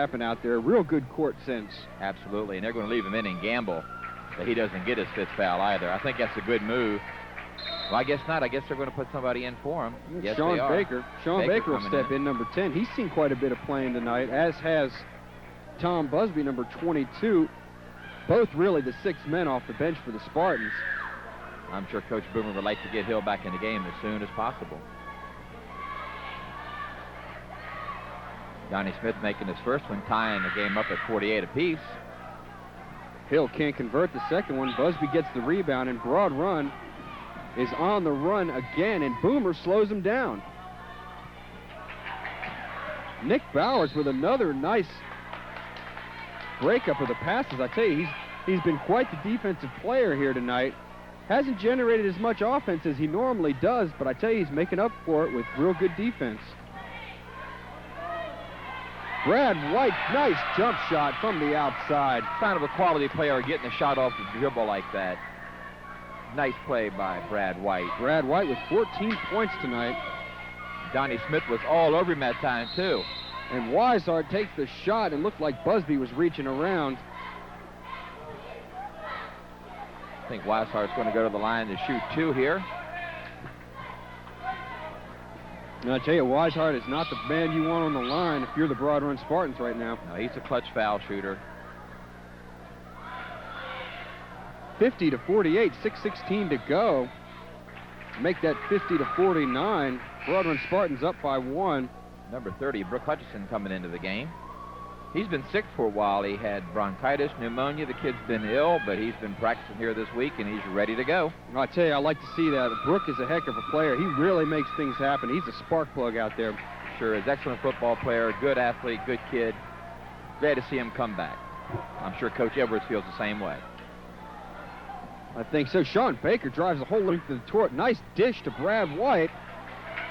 happen out there. Real good court sense. Absolutely, and they're going to leave him in and gamble that he doesn't get his 5th foul either. I think that's a good move. Well, I guess not. I guess they're going to put somebody in for him. Yes, Sean they are. Baker. Sean Baker will step in, number 10. He's seen quite a bit of playing tonight, as has Tom Busby, number 22. Both really the 6 men off the bench for the Spartans. I'm sure Coach Boomer would like to get Hill back in the game as soon as possible. Donnie Smith making his first one, tying the game up at 48 apiece. Hill can't convert the second one. Busby gets the rebound, and Broad Run is on the run again, and Boomer slows him down. Nick Bowers with another nice breakup of the passes. I tell you, he's been quite the defensive player here tonight. Hasn't generated as much offense as he normally does, but I tell you, he's making up for it with real good defense. Brad White, nice jump shot from the outside. Kind of a quality player getting a shot off the dribble like that. Nice play by Brad White. Brad White with 14 points tonight. Donnie Smith was all over him that time, too. And Weishart takes the shot, and looked like Busby was reaching around. I think Weishart's going to go to the line to shoot 2 here. And I tell you, Weishart is not the man you want on the line if you're the Broad Run Spartans right now. No, he's a clutch foul shooter. 50 to 48, 6:16 to go. Make that 50 to 49. Broad Run Spartans up by 1. Number 30, Brooke Hutchison, coming into the game. He's been sick for a while. He had bronchitis, pneumonia. The kid's been ill, but he's been practicing here this week, and he's ready to go. I tell you, I like to see that. Brooke is a heck of a player. He really makes things happen. He's a spark plug out there. Sure is. Excellent football player, good athlete, good kid. Glad to see him come back. I'm sure Coach Edwards feels the same way. I think so. Sean Baker drives the whole length of the court. Nice dish to Brad White.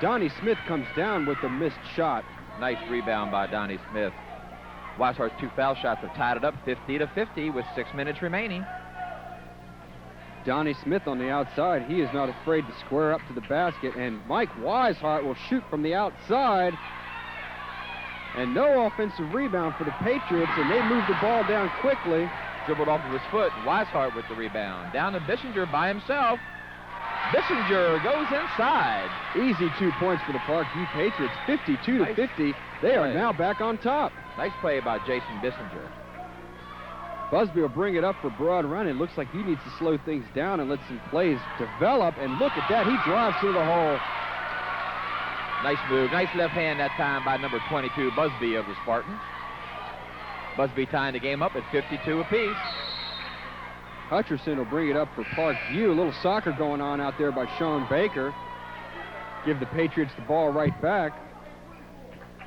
Donnie Smith comes down with a missed shot. Nice rebound by Donnie Smith. Weishart's 2 foul shots have tied it up 50 to 50 with 6 minutes remaining. Donnie Smith on the outside. He is not afraid to square up to the basket, and Mike Weishart will shoot from the outside. And no offensive rebound for the Patriots, and they move the ball down quickly. Dribbled off of his foot. Weishart with the rebound. Down to Bissinger by himself. Bissinger goes inside. Easy 2 points for the Parkview Patriots, 52 to 50. They are now back on top. Nice play by Jason Bissinger. Busby will bring it up for Broad Run. It looks like he needs to slow things down and let some plays develop. And look at that. He drives through the hole. Nice move. Nice left hand that time by number 22, Busby of the Spartans. Busby tying the game up at 52 apiece. Hutcherson will bring it up for Parkview. A little soccer going on out there by Sean Baker. Give the Patriots the ball right back.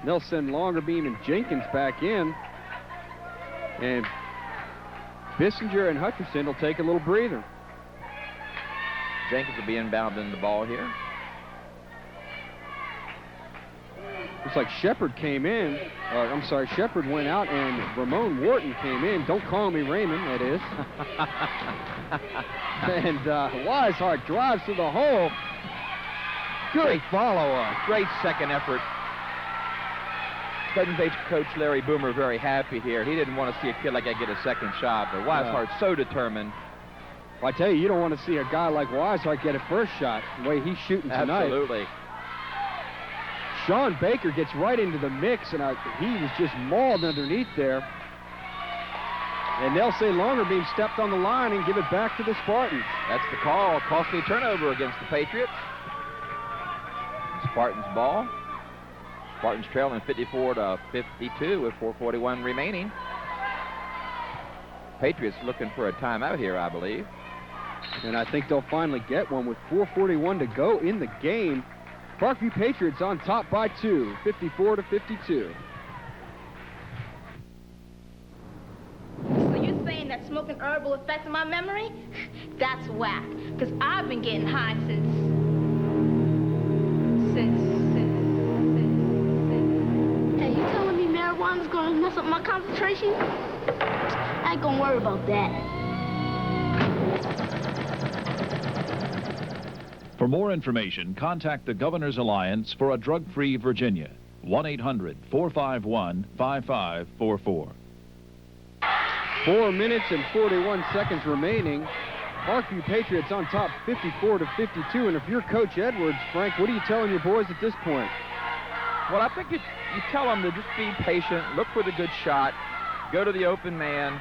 They'll send Longerbeam and Jenkins back in. And Bissinger and Hutcherson will take a little breather. Jenkins will be inbounding the ball here. Looks like Shepard came in. I'm sorry, Shepard went out and Ramon Wharton came in. Don't call me Raymond, that is. And Weishart drives to the hole. Good follow-up. Great second effort. Doesn't make Coach Larry Boomer very happy here. He didn't want to see a kid like that get a second shot, but Weishart's so determined. Well, I tell you, you don't want to see a guy like Weishart get a first shot the way he's shooting tonight. Absolutely. Sean Baker gets right into the mix, and he was just mauled underneath there. And they'll say Longerbeam stepped on the line and give it back to the Spartans. That's the call. Costly turnover against the Patriots. Spartans ball. Spartans trailing 54 to 52 with 4:41 remaining. Patriots looking for a timeout here, I believe. And I think they'll finally get one with 4:41 to go in the game. Parkview Patriots on top by 2, 54 to 52. So you're saying that smoking herb will affect my memory? That's whack, because I've been getting high since. Hey, you telling me marijuana's gonna mess up my concentration? I ain't gonna worry about that. For more information, contact the Governor's Alliance for a Drug-Free Virginia. 1-800-451-5544. 4 minutes and 41 seconds remaining. Parkview Patriots on top 54-52. And if you're Coach Edwards, Frank, what are you telling your boys at this point? Well, I think you tell them to just be patient, look for the good shot, go to the open man,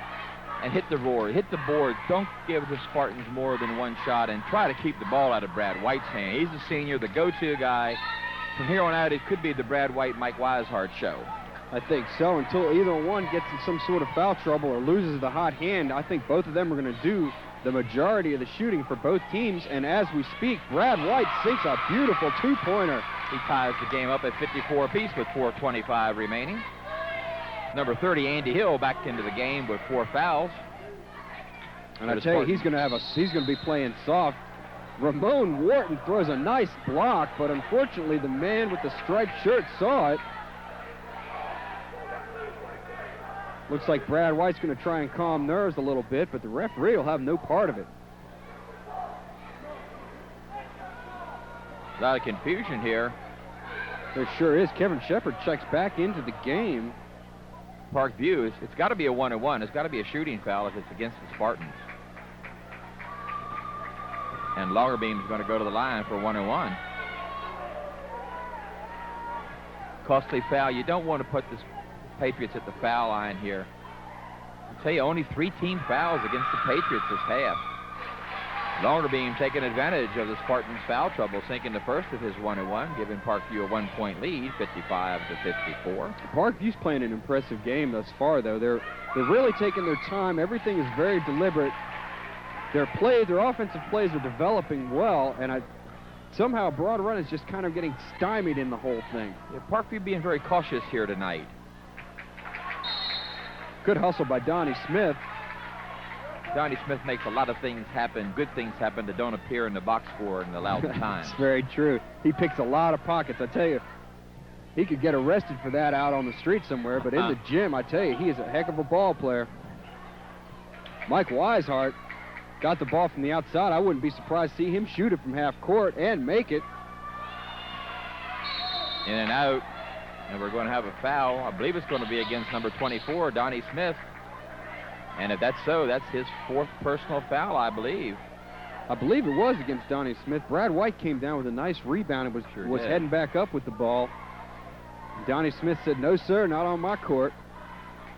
and hit the hit the board. Don't give the Spartans more than one shot, and try to keep the ball out of Brad White's hand. He's the senior, the go-to guy. From here on out, it could be the Brad White, Mike Weishart show. I think so, until either one gets in some sort of foul trouble or loses the hot hand. I think both of them are going to do the majority of the shooting for both teams. And as we speak, Brad White sinks a beautiful two-pointer. He ties the game up at 54 apiece with 4:25 remaining. Number 30, Andy Hill, back into the game with 4 fouls. And I tell you, he's going to be playing soft. Ramon Wharton throws a nice block, but unfortunately the man with the striped shirt saw it. Looks like Brad White's going to try and calm nerves a little bit, but the referee will have no part of it. A lot of confusion here. There sure is. Kevin Shepard checks back into the game. Parkview, it's got to be a 1-1. It's got to be a shooting foul if it's against the Spartans. And Longerbeam's going to go to the line for 1-1. Costly foul. You don't want to put the Patriots at the foul line here. I'll tell you, only 3 team fouls against the Patriots this half. Longerbeam taking advantage of the Spartans' foul trouble, sinking the first of his 1-1, giving Parkview a 1-point lead, 55-54. Parkview's playing an impressive game thus far, though. They're really taking their time. Everything is very deliberate. Their offensive plays are developing well, and somehow Broad Run is just kind of getting stymied in the whole thing. Yeah, Parkview being very cautious here tonight. Good hustle by Donnie Smith. Donnie Smith makes a lot of things happen, good things happen, that don't appear in the box score in allowed time. That's very true. He picks a lot of pockets. I tell you, he could get arrested for that out on the street somewhere, but in the gym, I tell you, he is a heck of a ball player. Mike Weishart got the ball from the outside. I wouldn't be surprised to see him shoot it from half court and make it. In and out, and we're going to have a foul. I believe it's going to be against number 24, Donnie Smith. And if that's so, that's his 4th personal foul, I believe. I believe it was against Donnie Smith. Brad White came down with a nice rebound and was heading back up with the ball. Donnie Smith said, "No, sir, not on my court."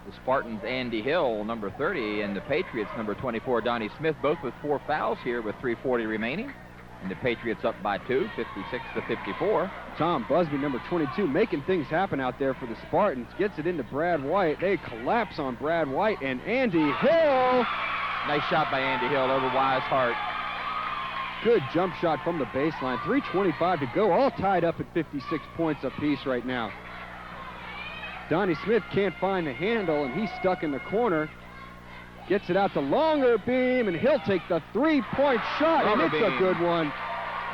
The Spartans, Andy Hill, number 30, and the Patriots, number 24, Donnie Smith, both with 4 fouls here with 3:40 remaining. And the Patriots up by 2, 56-54. Tom Busby, number 22, making things happen out there for the Spartans. Gets it into Brad White. They collapse on Brad White, and Andy Hill. Nice shot by Andy Hill over Weishart. Good jump shot from the baseline. 3:25 to go, all tied up at 56 points apiece right now. Donnie Smith can't find the handle, and he's stuck in the corner. Gets it out to Longerbeam, and he'll take the 3-point shot, and it's a good one.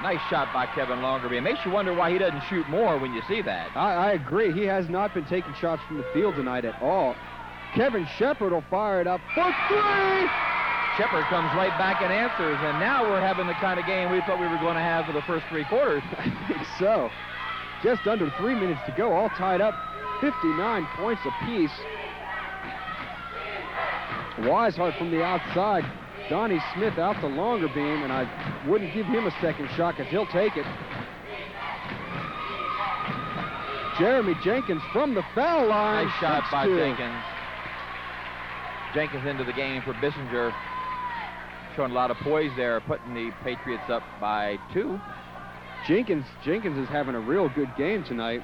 Nice shot by Kevin Longerbeam. Makes you wonder why he doesn't shoot more when you see that. I agree. He has not been taking shots from the field tonight at all. Kevin Shepard will fire it up for 3. Shepard comes right back and answers, and now we're having the kind of game we thought we were going to have for the first 3 quarters. I think so. Just under 3 minutes to go, all tied up, 59 points apiece. Weishart from the outside. Donnie Smith out to Longerbeam, and I wouldn't give him a second shot because he'll take it. Jeremy Jenkins from the foul line. Nice shot by 2. Jenkins. Jenkins into the game for Bissinger. Showing a lot of poise there, putting the Patriots up by 2. Jenkins is having a real good game tonight.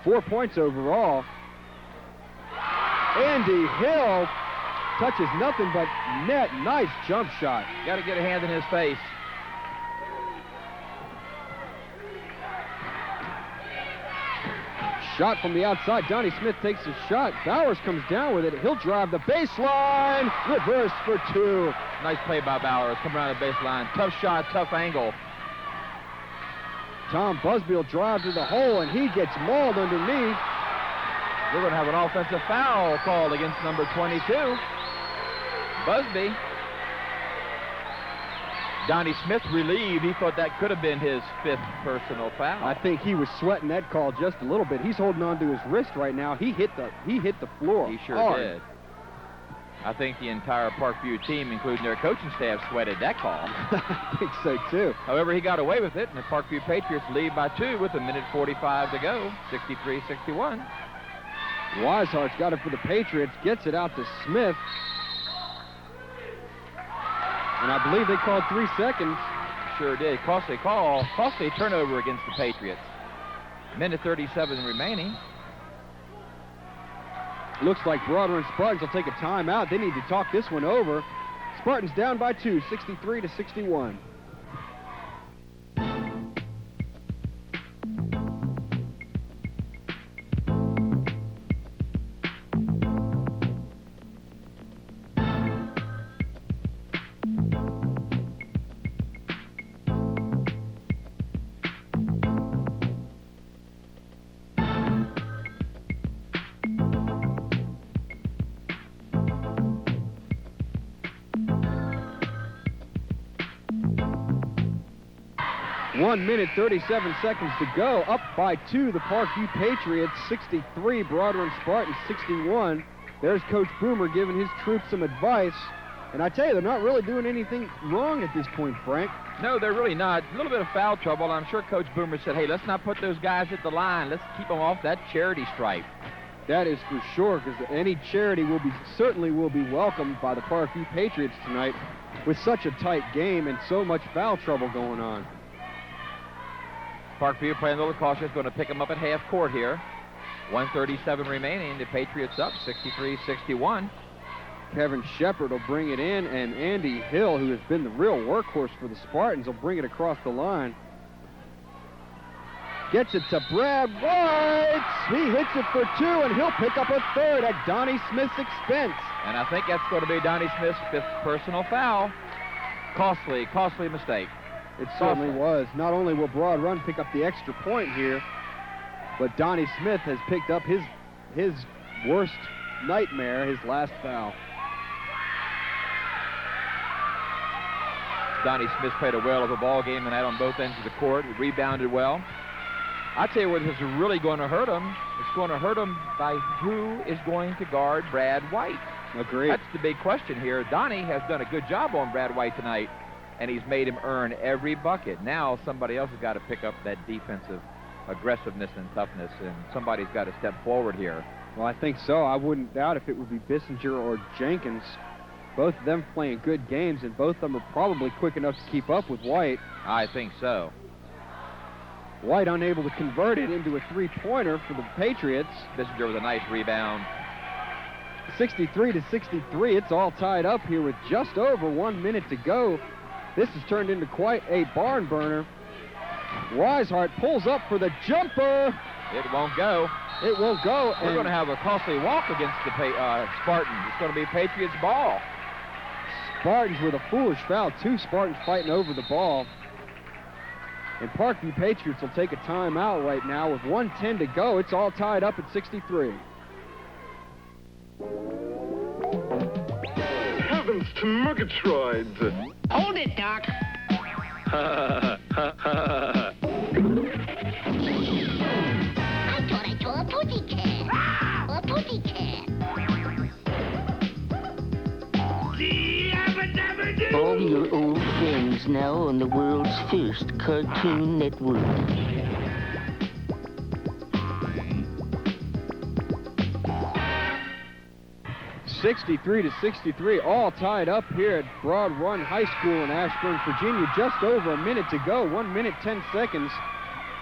4 points overall. Andy Hill touches nothing but net. Nice jump shot. Got to get a hand in his face. Shot from the outside. Donnie Smith takes a shot. Bowers comes down with it. He'll drive the baseline. Reverse for 2. Nice play by Bowers. Coming around the baseline. Tough shot, tough angle. Tom Busby will drive to the hole, and he gets mauled underneath. We're going to have an offensive foul called against number 22. Busby Donnie Smith relieved. He thought that could have been his 5th personal foul. I think he was sweating that call just a little bit. He's holding on to his wrist right now. He hit the floor. He sure hard. did. I think the entire Parkview team, including their coaching staff, sweated that call. I think so, too. However, he got away with it, and the Parkview Patriots lead by 2 with 1:45 to go, 63-61. Weishart's got it for the Patriots, gets it out to Smith. And I believe they called 3 seconds. Sure did. Costly call. Costly turnover against the Patriots. 1:37 remaining. Looks like Broad Run Spartans will take a timeout. They need to talk this one over. Spartans down by 2, 63-61. One minute, 37 seconds to go. Up by 2, the Parkview Patriots, 63, Broad Run Spartans, 61. There's Coach Boomer giving his troops some advice. And I tell you, they're not really doing anything wrong at this point, Frank. No, they're really not. A little bit of foul trouble. I'm sure Coach Boomer said, hey, let's not put those guys at the line. Let's keep them off that charity stripe. That is for sure, because any charity certainly will be welcomed by the Parkview Patriots tonight with such a tight game and so much foul trouble going on. Parkview playing a little cautious, going to pick them up at half court here. 1:37 remaining. The Patriots up 63-61. Kevin Shepard will bring it in, and Andy Hill, who has been the real workhorse for the Spartans, will bring it across the line. Gets it to Brad White. He hits it for 2, and he'll pick up a 3rd at Donnie Smith's expense. And I think that's going to be Donnie Smith's 5th personal foul. Costly mistake. It certainly was. Not only will Broad Run pick up the extra point here, but Donnie Smith has picked up his worst nightmare, his last foul. Donnie Smith played a well of a ball game tonight on both ends of the court. He rebounded well. I tell you what is really going to hurt him. It's going to hurt him by who is going to guard Brad White. Agreed. That's the big question here. Donnie has done a good job on Brad White tonight, and he's made him earn every bucket. Now somebody else has got to pick up that defensive aggressiveness and toughness, and somebody's got to step forward here. Well, I think so. I wouldn't doubt if it would be Bissinger or Jenkins. Both of them playing good games, and both of them are probably quick enough to keep up with White. I think so. White unable to convert it into a three-pointer for the Patriots. Bissinger with a nice rebound. 63-63. It's all tied up here with just over 1 minute to go. This has turned into quite a barn burner. Weishart pulls up for the jumper. It won't go. It won't go. We're going to have a costly walk against the Spartans. It's going to be Patriots ball. Spartans with a foolish foul. 2 Spartans fighting over the ball. And Parkview Patriots will take a timeout right now with 1:10 to go. It's all tied up at 63. Heavens to Murgatroyd! Hold it, Doc. I thought I saw a pussycat. A pussycat. All your old friends now on the world's first Cartoon Network. (63-63), all tied up here at Broad Run High School in Ashburn, Virginia. Just over a minute to go, 1 minute, 10 seconds.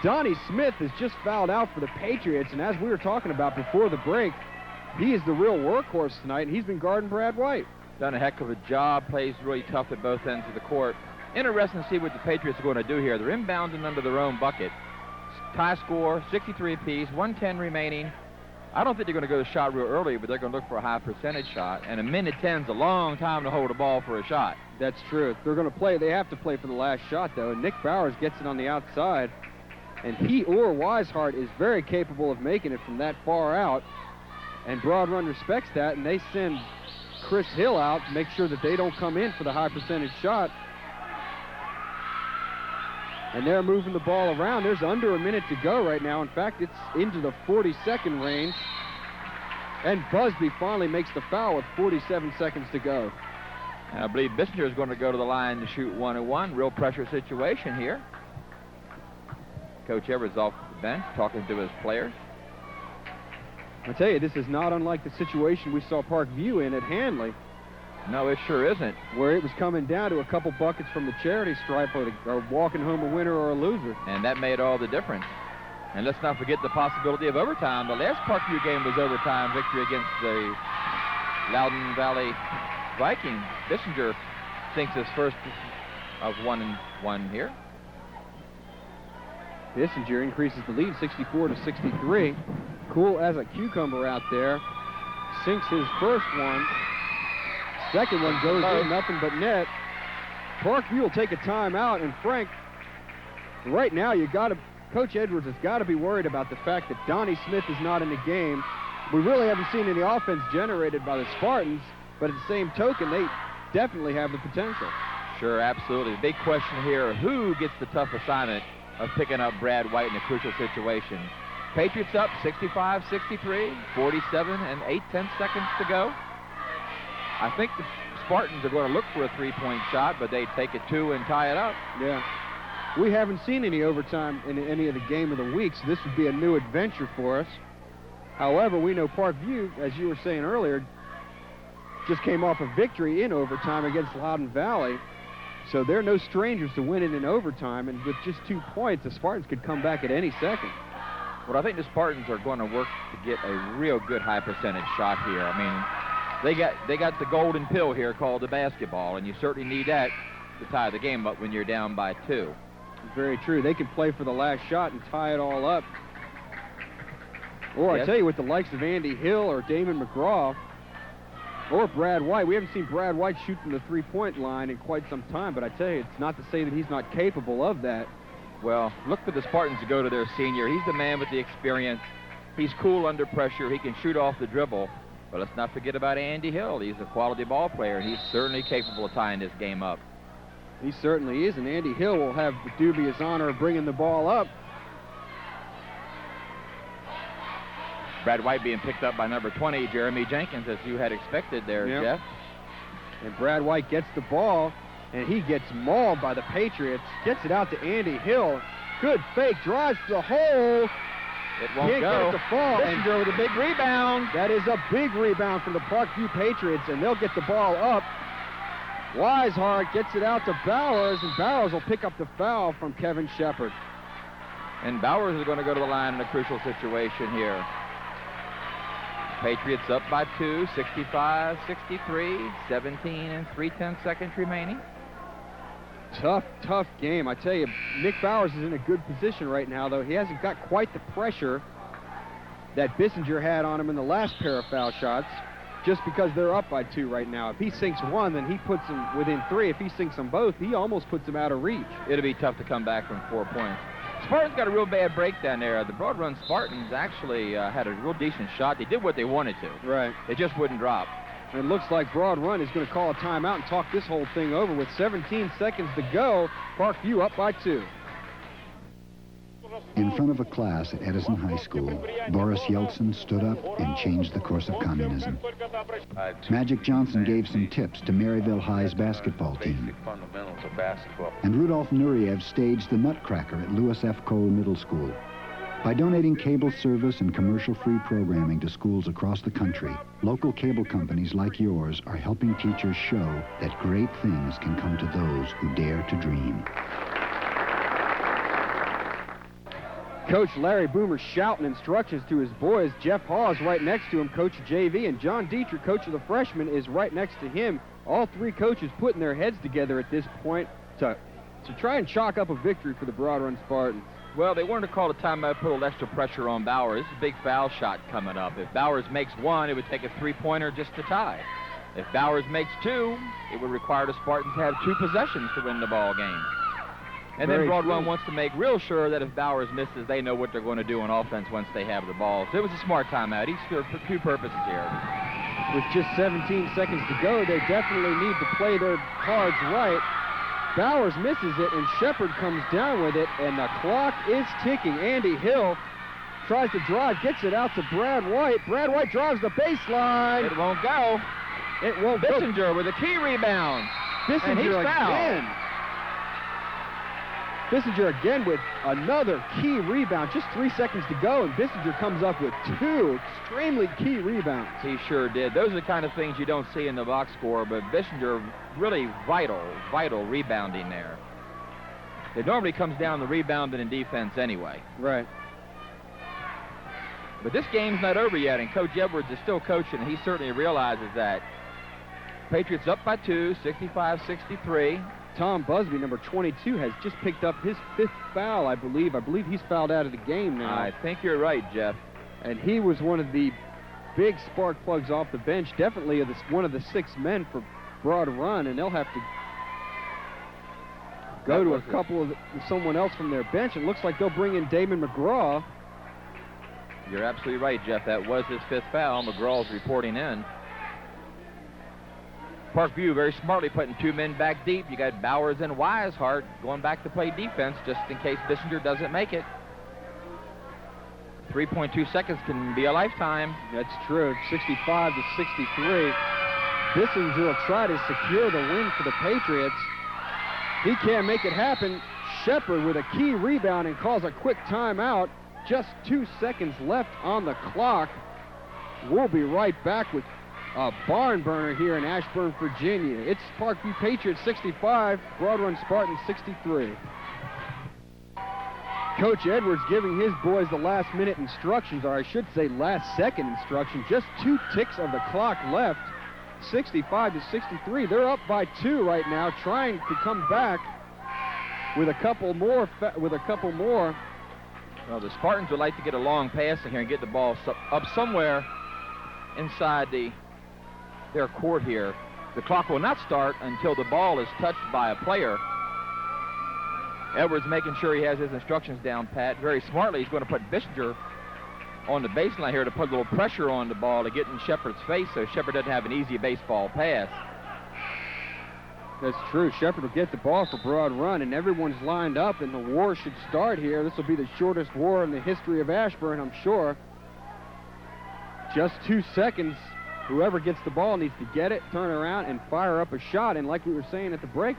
Donnie Smith has just fouled out for the Patriots, and as we were talking about before the break, he is the real workhorse tonight, and he's been guarding Brad White. Done a heck of a job, plays really tough at both ends of the court. Interesting to see what the Patriots are going to do here. They're inbounding under their own bucket. Tie score, 63 apiece, 1:10 remaining. I don't think they're going to go to shot real early, but they're going to look for a high percentage shot. And a minute 10 is a long time to hold a ball for a shot. That's true. They're going to play. They have to play for the last shot, though. And Nick Bowers gets it on the outside. And he or Weishart is very capable of making it from that far out. And Broad Run respects that, and they send Chris Hill out to make sure that they don't come in for the high percentage shot. And they're moving the ball around. There's under a minute to go right now. In fact, it's into the 40-second range. And Busby finally makes the foul with 47 seconds to go. And I believe Bissinger is going to go to the line to shoot 1-1. Real pressure situation here. Coach Edwards off the bench talking to his players. I tell you, this is not unlike the situation we saw Parkview in at Hanley, No, it sure isn't. where it was coming down to a couple buckets from the charity stripe or walking home a winner or a loser. And that made all the difference. And let's not forget the possibility of overtime. The last Parkview game was overtime victory against the Loudoun Valley Vikings. Bissinger sinks his first of 1-1 here. Bissinger increases the lead 64-63. Cool as a cucumber out there. Sinks his first one. Second one goes in, nothing but net. Parkview will take a timeout, and Frank, right now Coach Edwards has got to be worried about the fact that Donnie Smith is not in the game. We really haven't seen any offense generated by the Spartans, but at the same token, they definitely have the potential. Sure, absolutely. The big question here, who gets the tough assignment of picking up Brad White in a crucial situation? Patriots up 65-63, 47 and 8/10 seconds to go. I think the Spartans are going to look for a three-point shot, but they take it 2 and tie it up. Yeah. We haven't seen any overtime in any of the game of the week, so this would be a new adventure for us. However, we know Parkview, as you were saying earlier, just came off a victory in overtime against Loudoun Valley. So they're no strangers to winning in overtime, and with just 2 points, the Spartans could come back at any second. Well, I think the Spartans are going to work to get a real good high percentage shot here. I mean, they got the golden pill here called the basketball, and you certainly need that to tie the game up when you're down by 2. Very true. They can play for the last shot and tie it all up. Or I tell you, with the likes of Andy Hill or Damon McGraw or Brad White, we haven't seen Brad White shoot from the three-point line in quite some time, but I tell you, it's not to say that he's not capable of that. Well, look for the Spartans to go to their senior. He's the man with the experience. He's cool under pressure. He can shoot off the dribble. But let's not forget about Andy Hill. He's a quality ball player, and he's certainly capable of tying this game up. He certainly is, and Andy Hill will have the dubious honor of bringing the ball up. Brad White being picked up by number 20, Jeremy Jenkins, as you had expected there, Yep. Jeff. And Brad White gets the ball, and he gets mauled by the Patriots. Gets it out to Andy Hill. Good fake, drives to the hole. It won't Can't go. get it to fall. And Bissinger with a big rebound. that is a big rebound from the Parkview Patriots, and they'll get the ball up. Weishart gets it out to Bowers, and Bowers will pick up the foul from Kevin Shepard. And Bowers is going to go to the line in a crucial situation here. Patriots up by 2, 65-63, 17 and 3/10 seconds remaining. Tough game. I tell you, Nick Bowers is in a good position right now, though. He hasn't got quite the pressure that Bissinger had on him in the last pair of foul shots, just because they're up by 2 right now. If he sinks one, then he puts him within 3. If he sinks them both, he almost puts him out of reach. It'll be tough to come back from 4 points. Spartans got a real bad break down there. The Broad Run Spartans actually had a real decent shot. They did what they wanted to. Right. They just wouldn't drop. And it looks like Broad Run is going to call a timeout and talk this whole thing over with 17 seconds to go. Parkview up by 2. In front of a class at Edison High School, Boris Yeltsin stood up and changed the course of communism. Magic Johnson gave some tips to Maryville High's basketball team. Fundamentals of basketball. And Rudolph Nureyev staged the Nutcracker at Lewis F. Cole Middle School. By donating cable service and commercial-free programming to schools across the country, local cable companies like yours are helping teachers show that great things can come to those who dare to dream. Coach Larry Boomer shouting instructions to his boys. Jeff Hawes right next to him, coach of JV, and John Dietrich, coach of the freshmen, is right next to him. All 3 coaches putting their heads together at this point to try and chalk up a victory for the Broad Run Spartans. Well, they wanted to call a timeout, put a little extra pressure on Bowers. This is a big foul shot coming up. If Bowers makes 1, it would take a 3-pointer just to tie. If Bowers makes 2, it would require the Spartans to have 2 possessions to win the ball game. And then Broad Run wants to make real sure that if Bowers misses, they know what they're going to do on offense once they have the ball. So it was a smart timeout. He served for 2 purposes here. With just 17 seconds to go, they definitely need to play their cards right. Bowers misses it, and Shepard comes down with it, and the clock is ticking. Andy Hill tries to drive, gets it out to Brad White. Brad White drives the baseline. It won't go. It won't go. Bissinger with a key rebound. And he's Bissinger fouled. again. Bissinger again with another key rebound. Just 3 seconds to go, and Bissinger comes up with 2 extremely key rebounds. He sure did. Those are the kind of things you don't see in the box score, but Bissinger really vital rebounding there. It normally comes down to rebounding and defense anyway. Right. But this game's not over yet, and Coach Edwards is still coaching, and he certainly realizes that. Patriots up by 2, 65-63. Tom Busby, number 22, has just picked up his 5th foul, I believe. I believe he's fouled out of the game now. I think you're right, Jeff. And he was one of the big spark plugs off the bench, definitely one of the 6 men for Broad Run, and they'll have to go to a couple of someone else from their bench. It looks like they'll bring in Damon McGraw. You're absolutely right, Jeff. That was his 5th foul. McGraw's reporting in. Parkview very smartly putting 2 men back deep. You got Bowers and Weishart going back to play defense just in case Bissinger doesn't make it. 3.2 seconds can be a lifetime. That's true. 65-63. Bissinger will try to secure the win for the Patriots. He can't make it happen. Shepard with a key rebound and calls a quick timeout. Just 2 seconds left on the clock. We'll be right back with a barn burner here in Ashburn, Virginia. It's Parkview Patriots 65, Broad Run Spartans 63. Coach Edwards giving his boys the last-minute instructions, or I should say last-second instruction. Just 2 ticks of the clock left. 65-63. They're up by 2 right now, trying to come back with a couple more. Well, the Spartans would like to get a long pass in here and get the ball up somewhere inside their court here. The clock will not start until the ball is touched by a player. Edwards making sure he has his instructions down pat. Very smartly, he's going to put Bissinger on the baseline here to put a little pressure on the ball to get in Shepard's face so Shepard doesn't have an easy baseball pass. That's true. Shepard will get the ball for Broad Run, and everyone's lined up, and the war should start here. This will be the shortest war in the history of Ashburn, I'm sure. Just 2 seconds. Whoever gets the ball needs to get it, turn around, and fire up a shot. And like we were saying at the break,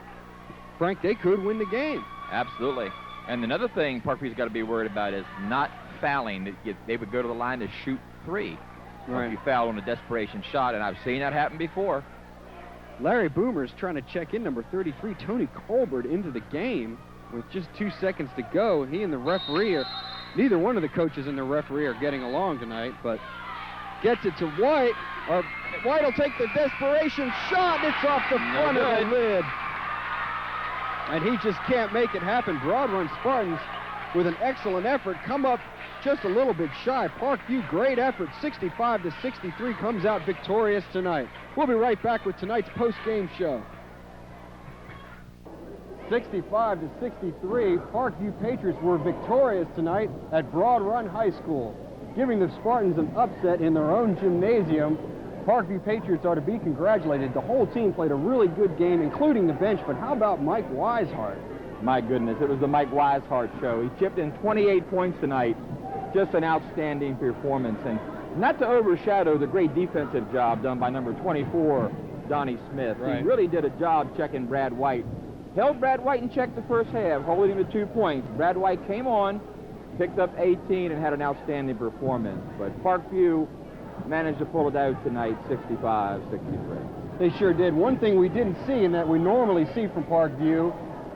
Frank, they could win the game. Absolutely. And another thing Parkview's got to be worried about is not fouling. They would go to the line to shoot 3. Right. If you foul on a desperation shot, and I've seen that happen before. Larry Boomer's trying to check in number 33, Tony Colbert, into the game with just 2 seconds to go. He and the referee neither one of the coaches and the referee are getting along tonight, but gets it to White. White will take the desperation shot. It's off the front of the lid. And he just can't make it happen. Broad Run Spartans, with an excellent effort, come up just a little bit shy. Parkview, great effort. 65-63, comes out victorious tonight. We'll be right back with tonight's post-game show. 65-63, Parkview Patriots were victorious tonight at Broad Run High School, giving the Spartans an upset in their own gymnasium. Parkview Patriots are to be congratulated. The whole team played a really good game, including the bench, but how about Mike Weishart? My goodness, it was the Mike Weishart show. He chipped in 28 points tonight. Just an outstanding performance. And not to overshadow the great defensive job done by number 24, Donnie Smith. Right. He really did a job checking Brad White. Held Brad White in check the first half, holding him to 2 points. Brad White came on, picked up 18, and had an outstanding performance. But Parkview managed to pull it out tonight, 65-63. They sure did. One thing we didn't see and that we normally see from Parkview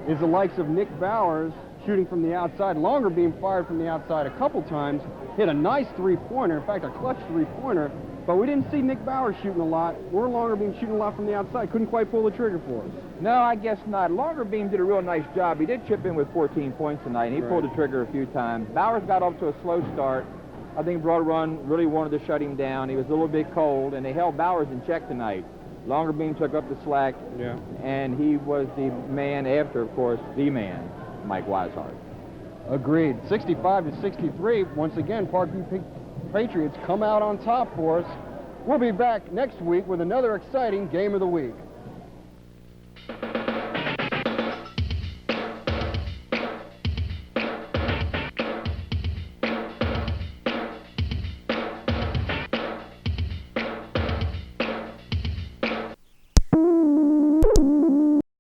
is the likes of Nick Bowers shooting from the outside. Longer beam fired from the outside a couple times. Hit a nice three-pointer, in fact, a clutch three-pointer. But we didn't see Nick Bowers shooting a lot, or Longer beam shooting a lot from the outside. Couldn't quite pull the trigger for us. No, I guess not. Longer beam did a real nice job. He did chip in with 14 points tonight, and he pulled the trigger a few times. Bowers got off to a slow start. I think Broad Run really wanted to shut him down. He was a little bit cold, and they held Bowers in check tonight. Longer beam took up the slack, and he was the man after, of course, the man, Mike Weishart. Agreed. 65-63. Once again, Parkview Patriots come out on top for us. We'll be back next week with another exciting Game of the Week.